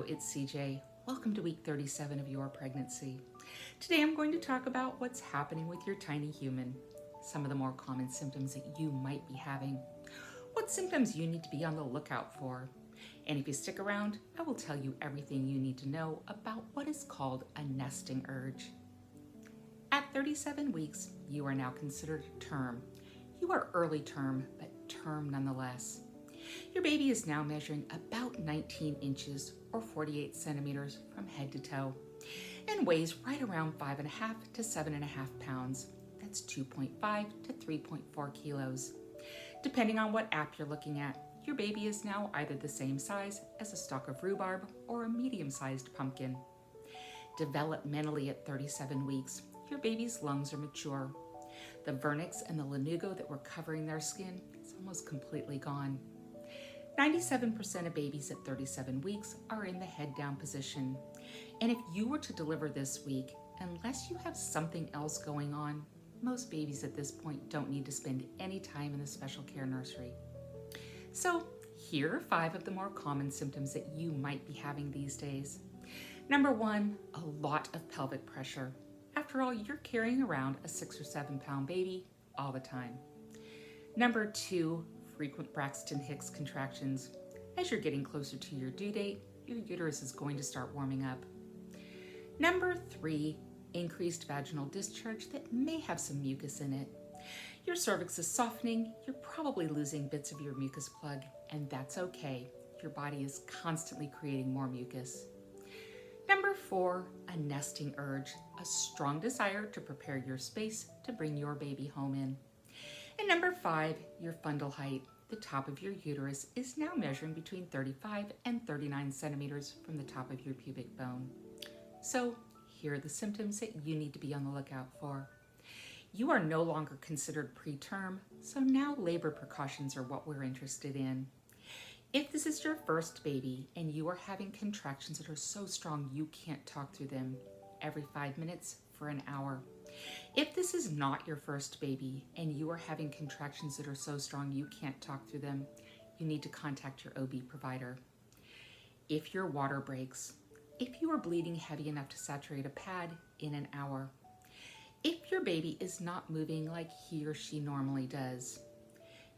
it's CJ. Welcome to week 37 of your pregnancy. Today I'm going to talk about what's happening with your tiny human, some of the more common symptoms that you might be having, what symptoms you need to be on the lookout for, and if you stick around, I will tell you everything you need to know about what is called a nesting urge. At 37 weeks, you are now considered term. You are early term, but term nonetheless. Your baby is now measuring about 19 inches or 48 centimeters from head to toe and weighs right around 5.5 to 7.5 pounds. That's 2.5 to 3.4 kilos. Depending on what app you're looking at, your baby is now either the same size as a stalk of rhubarb or a medium-sized pumpkin. Developmentally at 37 weeks, your baby's lungs are mature. The vernix and the lanugo that were covering their skin is almost completely gone. 97% of babies at 37 weeks are in the head down position. And if you were to deliver this week, unless you have something else going on, most babies at this point don't need to spend any time in the special care nursery. So here are 5 of the more common symptoms that you might be having these days. Number 1, a lot of pelvic pressure. After all, you're carrying around a 6 or 7 pound baby all the time. Number 2, frequent Braxton Hicks contractions. As you're getting closer to your due date, your uterus is going to start warming up. Number 3, increased vaginal discharge that may have some mucus in it. Your cervix is softening, you're probably losing bits of your mucus plug, and that's okay. Your body is constantly creating more mucus. Number 4, a nesting urge, a strong desire to prepare your space to bring your baby home in. And number 5, your fundal height. The top of your uterus is now measuring between 35 and 39 centimeters from the top of your pubic bone. So here are the symptoms that you need to be on the lookout for. You are no longer considered preterm, so now labor precautions are what we're interested in. If this is your first baby and you are having contractions that are so strong you can't talk through them, every 5 minutes for an hour. If this is not your first baby and you are having contractions that are so strong you can't talk through them, you need to contact your OB provider. If your water breaks, if you are bleeding heavy enough to saturate a pad in an hour, if your baby is not moving like he or she normally does,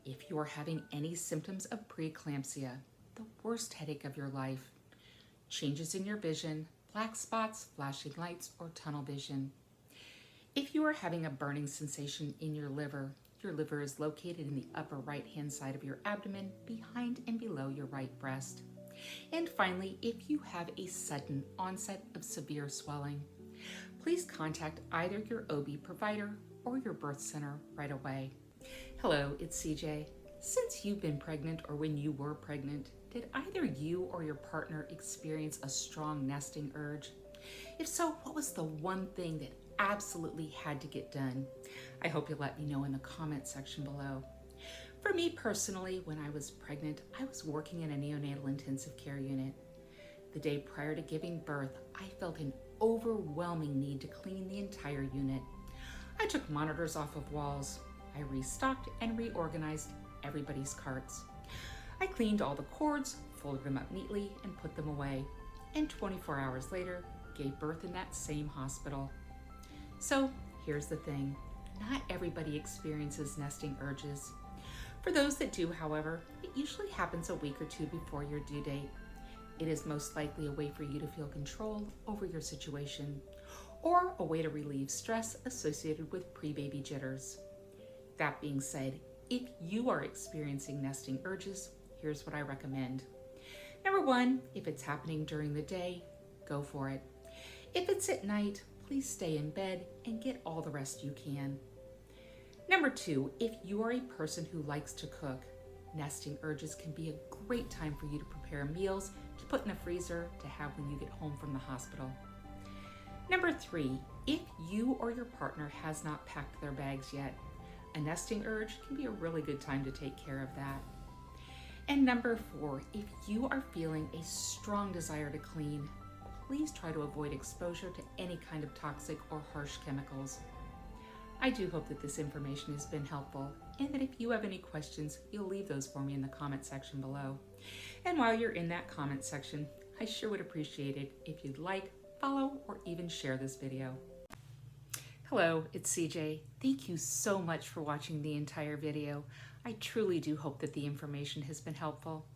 if you are having any symptoms of preeclampsia, the worst headache of your life, changes in your vision, black spots, flashing lights, or tunnel vision. If you are having a burning sensation in your liver is located in the upper right-hand side of your abdomen, behind and below your right breast. And finally, if you have a sudden onset of severe swelling, please contact either your OB provider or your birth center right away. Hello, it's CJ. Since you've been pregnant or when you were pregnant, did either you or your partner experience a strong nesting urge? If so, what was the one thing that absolutely had to get done? I hope you'll let me know in the comment section below. For me personally, when I was pregnant, I was working in a neonatal intensive care unit. The day prior to giving birth, I felt an overwhelming need to clean the entire unit. I took monitors off of walls. I restocked and reorganized everybody's carts. I cleaned all the cords, folded them up neatly, and put them away. And 24 hours later, gave birth in that same hospital. So here's the thing, not everybody experiences nesting urges. For those that do, however, it usually happens a week or 2 before your due date. It is most likely a way for you to feel control over your situation, or a way to relieve stress associated with pre-baby jitters. That being said, if you are experiencing nesting urges, here's what I recommend. Number 1, if it's happening during the day, go for it. If it's at night, please stay in bed and get all the rest you can. Number 2, if you are a person who likes to cook, nesting urges can be a great time for you to prepare meals to put in the freezer to have when you get home from the hospital. Number 3, if you or your partner has not packed their bags yet, a nesting urge can be a really good time to take care of that. And number 4, if you are feeling a strong desire to clean, please try to avoid exposure to any kind of toxic or harsh chemicals. I do hope that this information has been helpful, and that if you have any questions, you'll leave those for me in the comment section below. And while you're in that comment section, I sure would appreciate it if you'd like, follow, or even share this video. Hello, it's CJ. Thank you so much for watching the entire video. I truly do hope that the information has been helpful.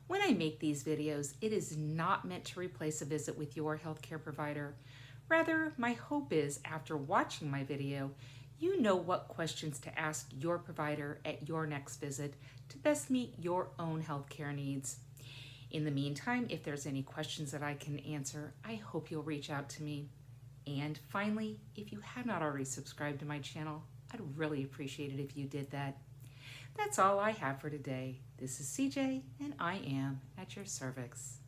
When I make these videos, it is not meant to replace a visit with your healthcare provider. Rather, my hope is after watching my video, you know what questions to ask your provider at your next visit to best meet your own healthcare needs. In the meantime, if there's any questions that I can answer, I hope you'll reach out to me. And finally, if you have not already subscribed to my channel, I'd really appreciate it if you did that. That's all I have for today. This is CJ, and I am at your cervix.